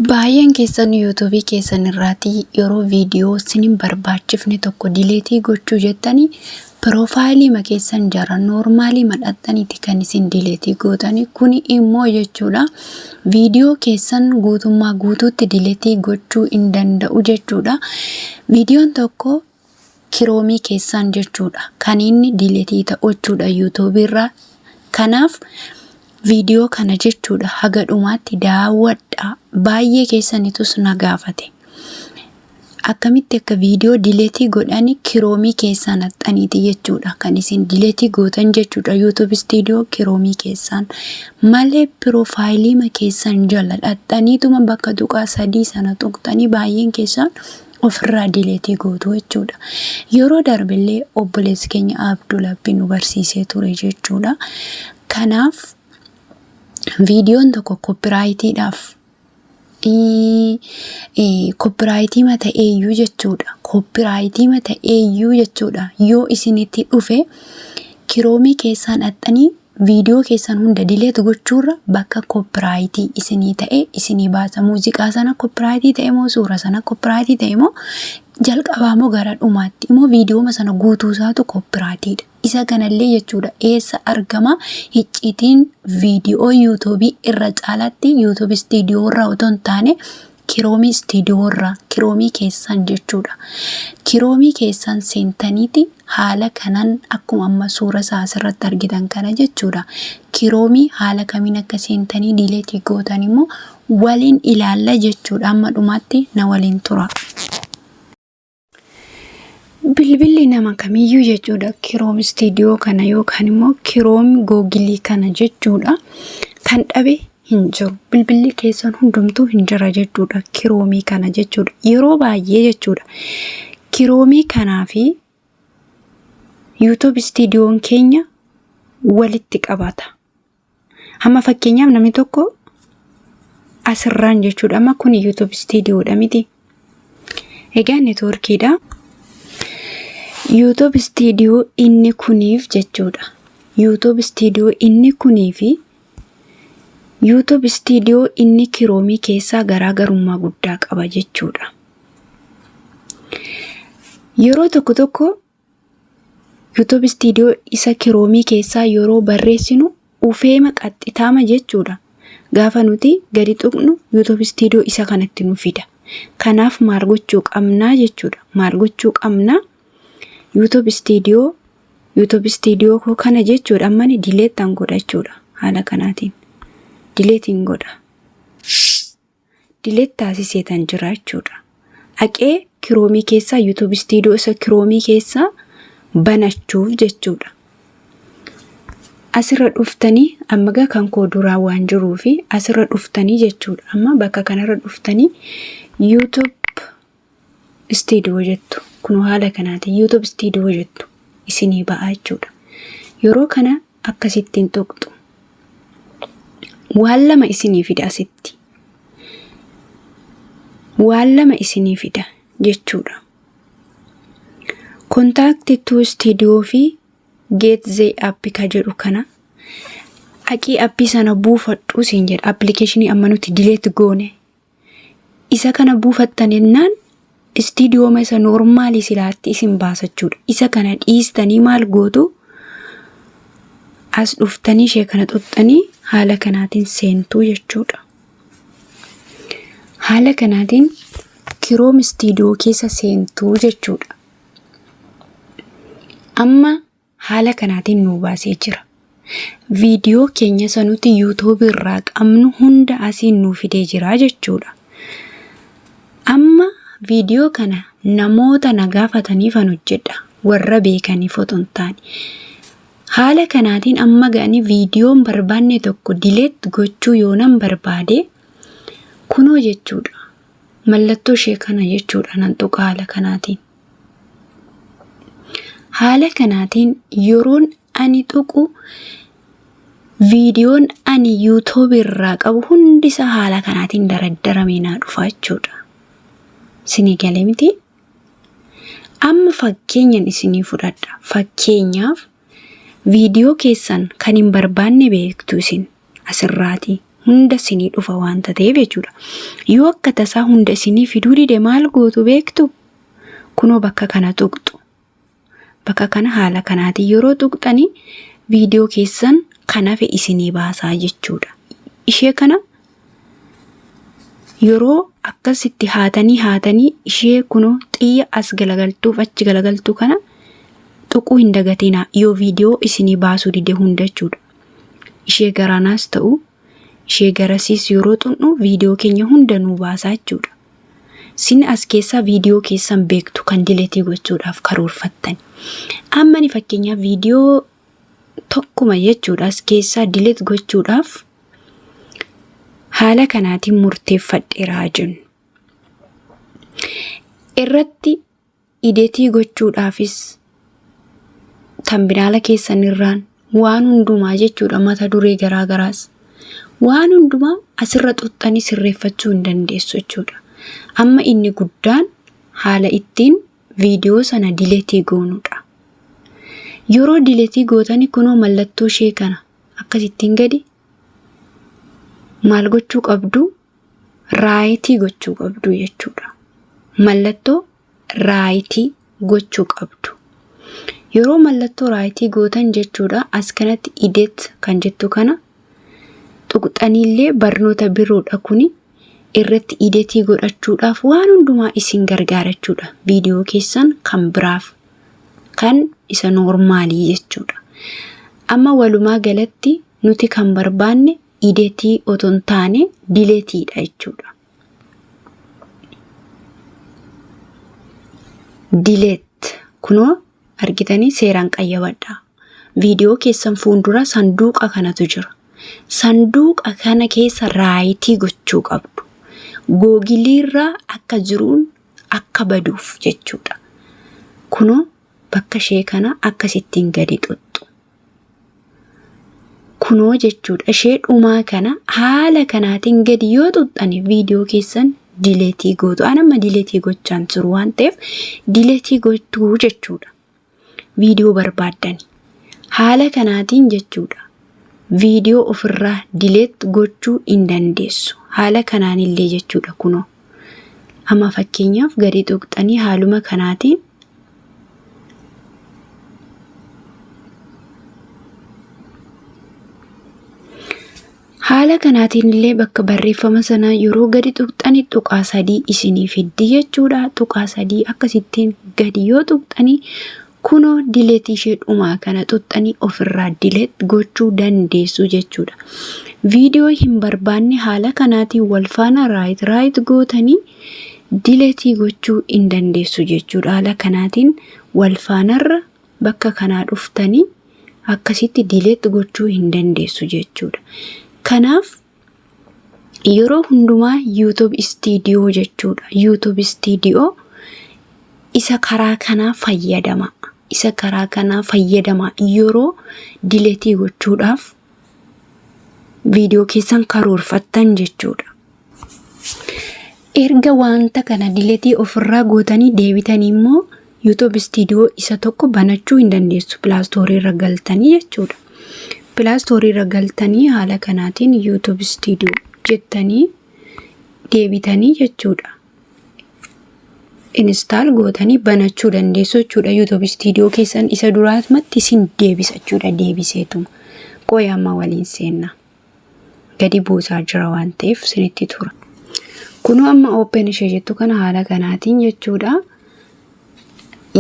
Baay'een keessan YouTube keessan irraatii yeroo viidiyoo isiniin barbaachifne tokko deletii gochuu jettanii profaayilii ma keessan jara normaalii madhaxxaniiti kan isin deletii gootanii kuni immoo jechuudha viidiyoo keessan guutummaa guutuutti deletii gochuu hin danda'u jechuudha. Viidiyoon tokko kiroomii keessan jechuudha kan inni deletii ta'u jechuudha YouTube irraa. Kanaaf viidiyoo kana jechuudha haga dhumaatti daawwadhaa. Baay'ee keessanitus na gaafate. Akkamitti akka viidiyoo deletii godhanii kiroomii keessan haxxaniiti jechuudha kan isin deletii gootan jechuudha YouTube studio kiroomii keessan malee profaayilii ma keessan jala haxxaniituma bakka tuqaa 3 sana tuqxanii baay'een keessan ofirraa deletii gootu jechuudha. Yeroo darbillee obboleessi keenya Abdulabbi nu barsiisee ture jechuudha. Kanaaf viidiyoon tokko koopiraayitiidhaaf koopiraayitii mata eeyyuu jechuudha. Koopiraayitii mata eeyyuu jechuudha. Yoo isinitti dhufe kiroomii keessan haxxanii viidiyoo keessan hunda dileet gochuurra bakka koopiraayitii isinii ta'e isinii baasa. Muuziqaa sana koopiraayitii ta'e moo suura sana koopiraayitii ta'e moo jalqabaa moo gara dhumaatti immoo viidiyoo sana guutuu isaatu koopiraayitiidha. Isa kanallee jechuudha eessa argama icciitiin viidiyoo YouTube irra caalaatti YouTube studio irraa otoo hin taane kiroomii studio irraa kiroomii keessan jechuudha. Kiroomii keessan seentaniiti haala kanan akkuma amma suura isaa asirratti argitan kana jechuudha. Kiroomii haala kamiin akka seentanii dileetii gootan immoo waliin ilaalla jechuudha. Amma dhumaatti na waliin tura. Bilbilli nama kamiyyuu jechuudha kiroom studio kana yookaan immoo kiroom googilii kana jechuudha kan dhabe hin jiru. Bilbilli keessan hundumtuu hin jira jechuudha kiroomii kana jechuudha. Yeroo baay'ee jechuudha kiroomii kanaa fi YouTube studioon keenya walitti qabata. Amma fakkeenyaaf namni tokko asirraan jechuudha amma kun YouTube studioodha miti. Egaa networkiidha. YouTube studio inni kuniif jechuudha. YouTube studio inni kuniifi YouTube studio inni kiroomii keessaa garaagarummaa guddaa qaba jechuudha. Yeroo tokko YouTube studio isa kiroomii keessaa yeroo barreessinu ufeema qaxxitaama jechuudha. Gaafa nuti gadi tuqnu YouTube studio isa kanatti nu fida. Kanaaf maal gochuu qabnaa jechuudha. Maal gochuu qabnaa? YouTube studio ko kana jechuudha ammani dileetan godha jechuudha. Haala kanaatiin dileetiin godha. Dileet taasiseetan jira jechuudha. Haqee kiroomii keessaa YouTube studio isa kiroomii keessaa banachuuf jechuudha. Asirra dhuftanii amma kan koo duraa waan jiruufi asirra dhuftanii jechuudha. Amma bakka kanarra dhuftanii YouTube studio jettu. Kun haala kanaatiin YouTube studio jettu isinii ba'a jechuudha. Yeroo kana akkasittiin tuqxu. Waan lama isinii fida asitti. Waan lama isinii fida jechuudha. Contact to studio fi get the app ka jedhu kana. Haqii appii sana buufadhu siin jedha. Applicationii amma nuti delete goone. Isa kana buufattan jennaan studio ma isa normaalii silaatti isin baasachuudha. Isa kana dhiistanii maal gootu as dhuftanii ishee kana xuxxanii haala kanaatiin seentuu jechuudha. Haala kanaatiin kiroom studio keessa seentuu jechuudha. Amma haala kanaatiin nu baasee jira. Viidiyoo keenya sanuti YouTube irraa qabnu hunda asiin nu fidee jira jechuudha. Amma viidiyoo kana namoota na gaafataniif hojjedha warra beekaniif otoo hin taane. Haala kanaatiin amma ga'anii viidiyoon barbaanne tokko dileet gochuu yoo nan barbaade kunoo jechuudha. Mallattoo ishee kana jechuudha nan tuqa haala kanaatiin. Haala kanaatiin yeroon ani tuqu viidiyoon ani YouTube irraa qabu hundisa haala kanaatiin daraddaramee naa dhufa jechuudha. Isinii galee miti? Amma fakkeenyan isinii fudhadha. Fakkeenyaaf viidiyoo keessan kan hin barbaanne beektu isin asirraati. hunda isinii dhufa waanta ta'eef jechuudha. Yoo akka tasaa hunda isinii fiduu dide maal gootu beektu? Kunoo bakka kana tuqxu. Bakka kana haala kanaatiin yeroo tuqxanii viidiyoo keessan kan hafe isinii baasaa jechuudha. Ishee kana yeroo akkasitti haatanii ishee kunoo xiyya as galagaltuuf achi galagaltu kana tuquu hin dagatinaa yoo viidiyoo isinii baasuu dide hunda jechuudha. Ishee garanaas ta'u ishee garasiis yeroo xunnu viidiyoo keenya hunda nuu baasaa jechuudha. Sin as keessaa viidiyoo keessan beektu kan diletii gochuudhaaf karoorfattan. Amma ni fakkeenyaaf viidiyoo tokkuma jechuudha as keessaa dilet gochuudhaaf haala kanaatiin murteeffadheeraa jennu. Irratti ideetii gochuudhaafis tambinaala keessan irraan waan hundumaa jechuudha mata duree garaagaraas waan hundumaa asirra xuxxanii sirreeffachuu hin dandeessu jechuudha. Amma inni guddaan haala ittiin viidiyoo sana diletii goonuudha. Yeroo diletii gootanii kunoo mallattoo ishee kana akkasittiin gadi maal gochuu qabdu? Raayitii gochuu qabdu jechuudha. Mallattoo raayitii gochuu qabdu. Yeroo mallattoo raayitii gootan jechuudha as kanatti idet kan jettu kana tuqxaniillee barnoota biroodha kuni irratti idetii godhachuudhaaf waan hundumaa isin gargaarachuudha. Viidiyoo keessan kan biraaf kan isa noormaalii jechuudha. Amma walumaa galatti nuti kan barbaanne idetii oton taane diletiidha jechuudha. Dilet kunoo argitanii seeraan qayyabadha. Viidiyoo keessan fuuldura sanduuqa kanatu jira. Sanduuqa kana keessa raayitii gochuu qabdu. Googiliirraa akka jiruun akka baduuf jechuudha. Kunoo bakka ishee kana akkasittiin gadi xuxxu. Kunoo jechuudha ishee dhumaa kana haala kanaatiin gadi yoo xuxxani viidiyoo keessan diletii gootu. Anamma diletii gochaan jiru waan ta'eef diletii gochuu jechuudha. Viidiyoo barbaaddani haala kanaatiin jechuudha. Viidiyoo ofirraa dilet gochuu hin dandeessu. Haala kanaanillee jechuudha kunoo. Amma fakkeenyaaf gadi xuxxanii haaluma kanaatiin haala kanaatiin illee bakka barreeffama sana yeroo gadi xuxxanii tuqaa 3 isinii fiddi jechuudha. Tuqaa 3 akkasittiin gadi yoo xuxxanii kunoo diletii ishee dhumaa kana xuxxanii ofirraa dilet gochuu dandeessu jechuudha. Viidiyoo hin barbaanne haala kanaatiin wal faana raayit gootanii diletii gochuu hin dandeessu jechuudha. Haala kanaatiin wal faanarra bakka kanaa dhuftanii akkasitti dilet gochuu hin dandeessu jechuudha. Kanaaf yeroo hundumaa YouTube Studio jechuudha. YouTube Studio isa karaa kanaa fayyadama. Isa karaa kanaa fayyadama yeroo diletii gochuudhaaf viidiyoo keessan karoorfattan jechuudha. Erga wanta kana diletii ofirraa gootanii deebitanii immoo YouTube Studio isa tokko banachuu hin dandeessu. Play Store irra galtanii jechuudha. Play Store irra galtanii haala kanaatiin YouTube Studio jettanii deebitanii jechuudha. Install gootanii banachuu dandeessu jechuudha. YouTube Studio keessan isa duraatmatti isin deebisa jechuudha. Deebiseetuma qoya amma waliin seenna. Gadi buusaa jira waan ta'eef isinitti tura. Kunoo amma open ishee jettu kana haala kanaatiin jechuudha.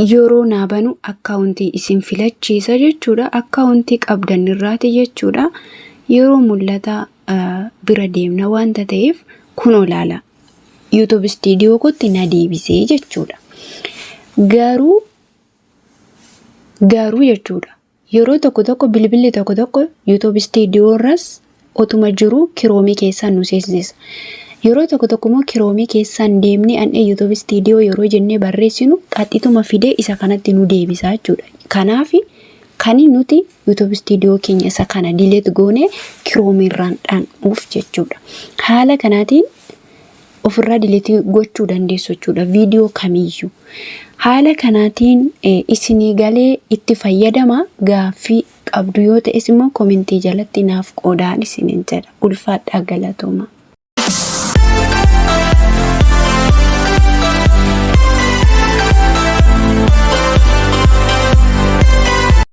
Yeroo naabanu akkaawuntii isin filachiisa jechuudha. Akkaawuntii qabdan irraati jechuudha. Yeroo mul'ata bira deemna wanta ta'eef kunoo laala. YouTube Studio kotti na deebisee jechuudha. Garuu jechuudha. Yeroo tokko bilbilli tokko YouTube Studio irras otuma jiru kiroomii keessan nu seensisa. Yeroo tokko immoo kiroomii keessan deemnee an'ee YouTube Studio yeroo jennee barreessinu qaxxituma fidee isa kanatti nu deebisa jechuudha. Kanaaf kan nuti YouTube Studio keenya isa kana dilet goone kiroomii irraan dhanuuf jechuudha. Haala kanaatiin ofirraa diletii gochuu dandeessu jechuudha. Viidiyoo kamiyyuu haala kanaatiin isinii galee itti fayyadama. Gaaffii qabdu yoo ta'es immoo komentii jalatti naaf qoodaa isiniin jedha. Ulfaadhaa galatoomaa.